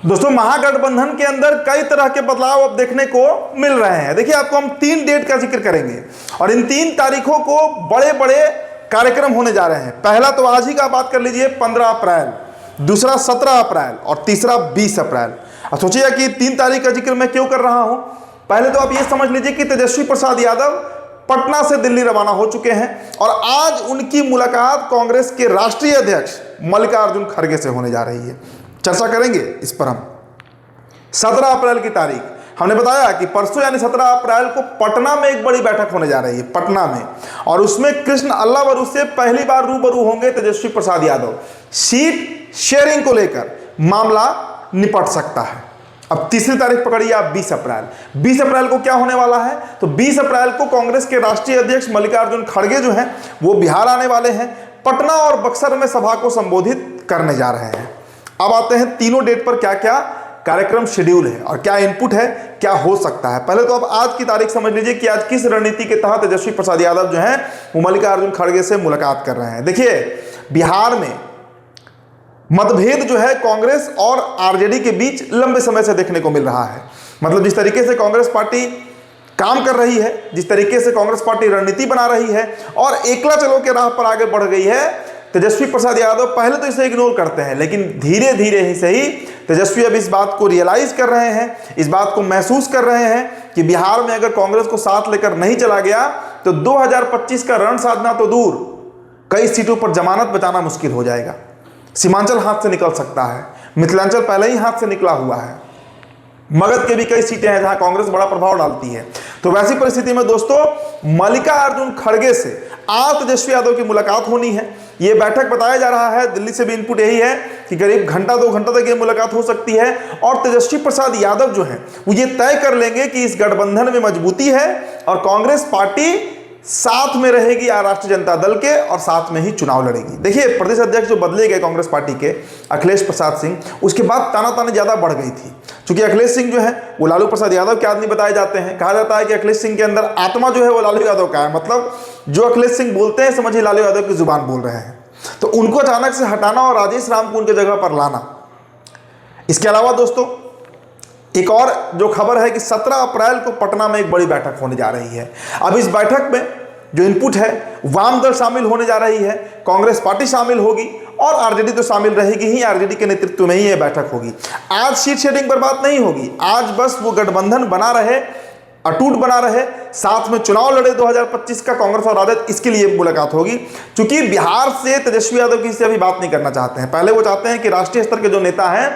दोस्तों, महागठबंधन के अंदर कई तरह के बदलाव अब देखने को मिल रहे हैं। देखिए, आपको हम 3 डेट का जिक्र करेंगे और इन 3 तारीखों को बड़े बड़े कार्यक्रम होने जा रहे हैं। पहला तो आज ही का बात कर लीजिए 15 अप्रैल, दूसरा 17 अप्रैल और तीसरा 20 अप्रैल। अब सोचिए कि 3 तारीख का जिक्र मैं क्यों कर रहा हूं। पहले तो आप ये समझ लीजिए कि तेजस्वी प्रसाद यादव पटना से दिल्ली रवाना हो चुके हैं और आज उनकी मुलाकात कांग्रेस के राष्ट्रीय अध्यक्ष मल्लिकार्जुन खड़गे से होने जा रही है। चर्चा करेंगे इस पर हम। 17 अप्रैल की तारीख हमने बताया कि परसों यानी 17 अप्रैल को पटना में एक बड़ी बैठक होने जा रही है, पटना में, और उसमें कृष्ण अल्लावरू से पहली बार रूबरू होंगे तेजस्वी प्रसाद यादव। सीट शेयरिंग को लेकर मामला निपट सकता है। अब तीसरी तारीख पकड़िए आप 20 अप्रैल। 20 अप्रैल को क्या होने वाला है, तो 20 अप्रैल को कांग्रेस के राष्ट्रीय अध्यक्ष मल्लिकार्जुन खड़गे जो हैं वो बिहार आने वाले हैं। पटना और बक्सर में सभा को संबोधित करने जा रहे हैं। अब आते हैं तीनों डेट पर क्या क्या कार्यक्रम शेड्यूल है और क्या इनपुट है, क्या हो सकता है। पहले तो अब आज की तारीख समझ लीजिए कि आज किस रणनीति के तहत तेजस्वी प्रसाद यादव जो हैं वो मल्लिकार्जुन खड़गे से मुलाकात कर रहे हैं। देखिए, बिहार में मतभेद जो है कांग्रेस और आरजेडी के बीच लंबे समय से देखने को मिल रहा है। मतलब जिस तरीके से कांग्रेस पार्टी काम कर रही है, जिस तरीके से कांग्रेस पार्टी रणनीति बना रही है और एकला चलो के राह पर आगे बढ़ गई है, तेजस्वी प्रसाद यादव पहले तो इसे इग्नोर करते हैं, लेकिन धीरे धीरे ही सही तेजस्वी अब इस बात को रियलाइज कर रहे हैं, इस बात को महसूस कर रहे हैं कि बिहार में अगर कांग्रेस को साथ लेकर नहीं चला गया तो 2025 का रण साधना तो दूर, कई सीटों पर जमानत बचाना मुश्किल हो जाएगा। सीमांचल हाथ से निकल सकता है, मिथिलांचल पहले ही हाथ से निकला हुआ है, मगध के भी कई सीटें हैं जहां कांग्रेस बड़ा प्रभाव डालती है। तो वैसी परिस्थिति में दोस्तों मल्लिकार्जुन खड़गे से आज तेजस्वी यादव की मुलाकात होनी है। ये बैठक बताया जा रहा है, दिल्ली से भी इनपुट यही है कि करीब घंटा 2 घंटा तक ये मुलाकात हो सकती है और तेजस्वी प्रसाद यादव जो है वो ये तय कर लेंगे कि इस गठबंधन में मजबूती है और कांग्रेस पार्टी साथ में रहेगी राष्ट्रीय जनता दल के और साथ में ही चुनाव लड़ेगी। देखिए, प्रदेश अध्यक्ष जो बदले गए कांग्रेस पार्टी के अखिलेश प्रसाद सिंह, उसके बाद तानातानी ज्यादा बढ़ गई थी। क्योंकि अखिलेश सिंह जो है वो लालू प्रसाद यादव के आदमी बताए जाते हैं। कहा जाता है कि अखिलेश सिंह के अंदर आत्मा जो है वो लालू यादव का है। मतलब जो अखिलेश सिंह बोलते हैं समझिए लालू यादव की जुबान बोल रहे हैं। तो उनको अचानक से हटाना और राजेश राम को उनके जगह पर लाना। इसके अलावा दोस्तों एक और जो खबर है कि 17 अप्रैल को पटना में एक बड़ी बैठक होने जा रही है। अब इस बैठक में जो इनपुट है, वाम दल शामिल होने जा रही है, कांग्रेस पार्टी शामिल होगी और आरजेडी तो शामिल रहेगी ही। आरजेडी के नेतृत्व में ही यह बैठक होगी। आज सीट शेयरिंग पर बात नहीं होगी, आज बस वो गठबंधन बना रहे, अटूट बना रहे, साथ में चुनाव लड़े 2025 का कांग्रेस और राजद, इसके लिए मुलाकात होगी। क्योंकि बिहार से तेजस्वी यादव किसी से अभी बात नहीं करना चाहते हैं। पहले वो चाहते हैं कि राष्ट्रीय स्तर के जो नेता हैं,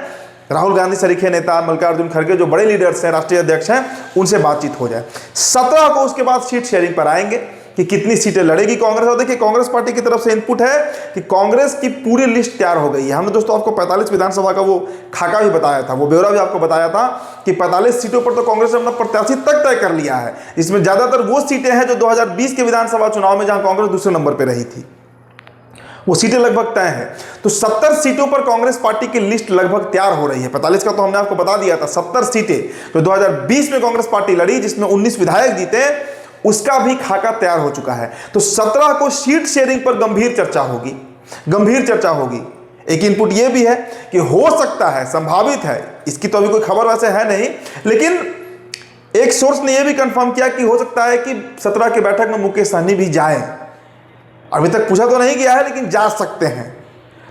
राहुल गांधी सरीखे नेता, मल्लिकार्जुन खड़गे, जो बड़े लीडर्स हैं, राष्ट्रीय अध्यक्ष हैं, उनसे बातचीत हो जाए। 17 को उसके बाद सीट शेयरिंग पर आएंगे कि कितनी सीटें लड़ेगी कांग्रेस। और देखिए, कांग्रेस पार्टी की तरफ से इनपुट है कि कांग्रेस की पूरी लिस्ट तैयार हो गई है। हमने दोस्तों आपको 45 विधानसभा का वो खाका भी बताया था, वो ब्यौरा भी आपको बताया था कि 45 सीटों पर तो कांग्रेस ने अपना प्रत्याशी तक तय कर लिया है। इसमें ज्यादातर वो सीटें हैं जो 2020 के विधानसभा चुनाव में जहां कांग्रेस दूसरे नंबर पर रही थी, वो सीटें लगभग तय हैं। तो 70 सीटों पर कांग्रेस पार्टी की लिस्ट लगभग तैयार हो रही है। 45 का तो हमने आपको बता दिया था। 70 सीटें जो 2020 में कांग्रेस पार्टी लड़ी, जिसमें 19 विधायक जीते, उसका भी खाका तैयार हो चुका है। तो 17 को सीट शेयरिंग पर गंभीर चर्चा होगी, गंभीर चर्चा होगी। एक इनपुट यह भी है कि हो सकता है, संभावित है, इसकी तो अभी कोई खबर वैसे है नहीं, लेकिन एक सोर्स ने यह भी कंफर्म किया कि हो सकता है कि 17 की बैठक में मुकेश सहनी भी जाए। अभी तक पूछा तो नहीं गया है, लेकिन जा सकते हैं।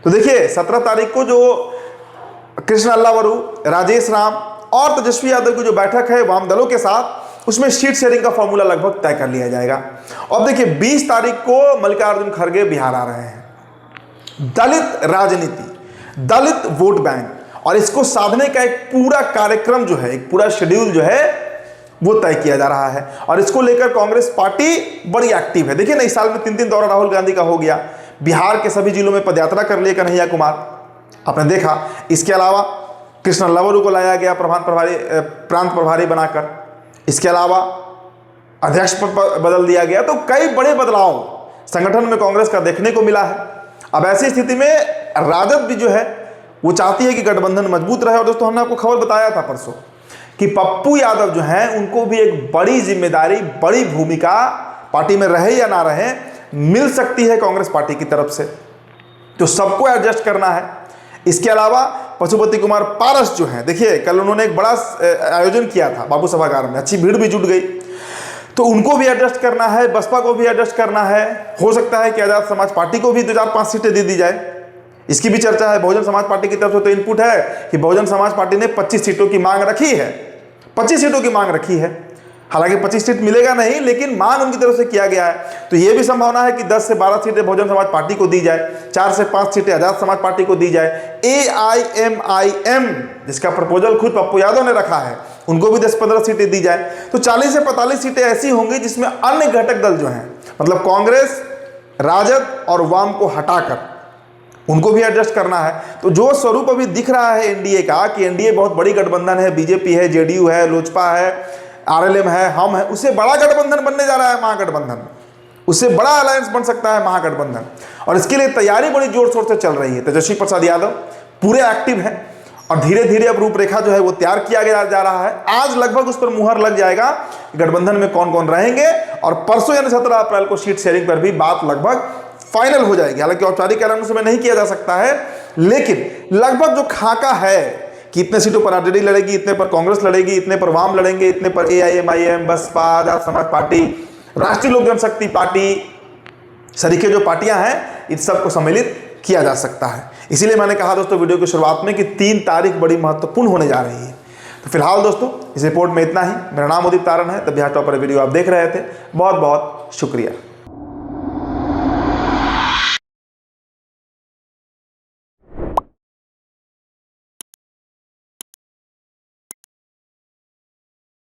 तो देखिए, 17 तारीख को जो कृष्ण अल्लावरू, राजेश राम और तेजस्वी यादव की जो बैठक है वाम दलों के साथ, उसमें सीट शेयरिंग का फॉर्मूला लगभग तय कर लिया जाएगा। अब देखिए, 20 तारीख को मल्लिकार्जुन खड़गे बिहार आ रहे हैं। दलित राजनीति, दलित वोट बैंक, और इसको साधने का एक पूरा कार्यक्रम जो है, एक पूरा शेड्यूल जो है वो तय किया जा रहा है और इसको लेकर कांग्रेस पार्टी बड़ी एक्टिव है। देखिए ना, इस साल में 3 दौरा राहुल गांधी का हो गया। बिहार के सभी जिलों में पदयात्रा कर लिए कन्हैया कुमार, आपने देखा। इसके अलावा कृष्ण अल्लावरू को लाया गया प्रांत प्रभारी बनाकर। इसके अलावा अध्यक्ष पर बदल दिया गया। तो कई बड़े बदलाव संगठन में कांग्रेस का देखने को मिला है। अब ऐसी स्थिति में राजद भी जो है वो चाहती है कि गठबंधन मजबूत रहे। और दोस्तों, हमने आपको खबर बताया था परसों कि पप्पू यादव जो हैं उनको भी एक बड़ी जिम्मेदारी, बड़ी भूमिका पार्टी में रहे या ना रहे मिल सकती है कांग्रेस पार्टी की तरफ से। तो सबको एडजस्ट करना है। इसके अलावा पशुपति कुमार पारस जो हैं, देखिए कल उन्होंने एक बड़ा आयोजन किया था बाबू सभागार में, अच्छी भीड़ भी जुट गई, तो उनको भी एडजस्ट करना है, बसपा को भी एडजस्ट करना है। हो सकता है कि आजाद समाज पार्टी को भी 2-4-5 सीटें दे दी जाए, इसकी भी चर्चा है। बहुजन समाज पार्टी की तरफ से तो इनपुट है कि बहुजन समाज पार्टी ने 25 सीटों की मांग रखी है, 25 सीटों की मांग रखी है। हालांकि 25 सीट मिलेगा नहीं, लेकिन मांग उनकी तरफ से किया गया है। तो यह भी संभावना है कि 10 से 12 सीटें बहुजन समाज पार्टी को दी जाए, 4 से 5 सीटें आजाद समाज पार्टी को दी जाए। AIMIM जिसका प्रपोजल खुद पप्पू यादव ने रखा है, उनको भी 10-15 सीटें दी जाए। तो 40 से 45 सीटें ऐसी होंगी जिसमें अन्य घटक दल जो हैं, मतलब कांग्रेस, राजद और वाम को हटाकर उनको भी एडजस्ट करना है। तो जो स्वरूप अभी दिख रहा है एनडीए का, कि एनडीए बहुत बड़ी गठबंधन है, बीजेपी है, जेडीयू है, लोजपा है, आरएलएम है, हम है, उससे बड़ा गठबंधन बनने जा रहा है महागठबंधन, उससे बड़ा अलायंस बन सकता है महागठबंधन। और इसके लिए तैयारी बड़ी जोर शोर से चल रही है। तेजस्वी प्रसाद यादव पूरे एक्टिव हैं और धीरे धीरे अब रूपरेखा जो है वो तैयार किया गया जा रहा है। आज लगभग उस पर मुहर लग जाएगा गठबंधन में कौन कौन रहेंगे, और परसों यानी 17 अप्रैल को सीट शेयरिंग पर भी बात लगभग फाइनल हो जाएगी। हालांकि औपचारिक ऐलान उस समय नहीं किया जा सकता है, लेकिन लगभग जो खाका है कि इतने सीटों पर आरजेडी लड़ेगी, इतने पर कांग्रेस लड़ेगी, इतने पर वाम लड़ेंगे, इतने पर AIMIM, बसपा, आजाद समाज पार्टी, राष्ट्रीय लोक जनशक्ति पार्टी, सरीखे जो पार्टियां हैं, इन सबको सम्मिलित किया जा सकता है। इसीलिए मैंने कहा दोस्तों वीडियो की शुरुआत में कि 3 तारीख बड़ी महत्वपूर्ण होने जा रही है। तो फिलहाल दोस्तों इस रिपोर्ट में इतना ही। मेरा नाम उदित तारण है, द बिहार टॉपर वीडियो आप देख रहे थे। बहुत बहुत शुक्रिया।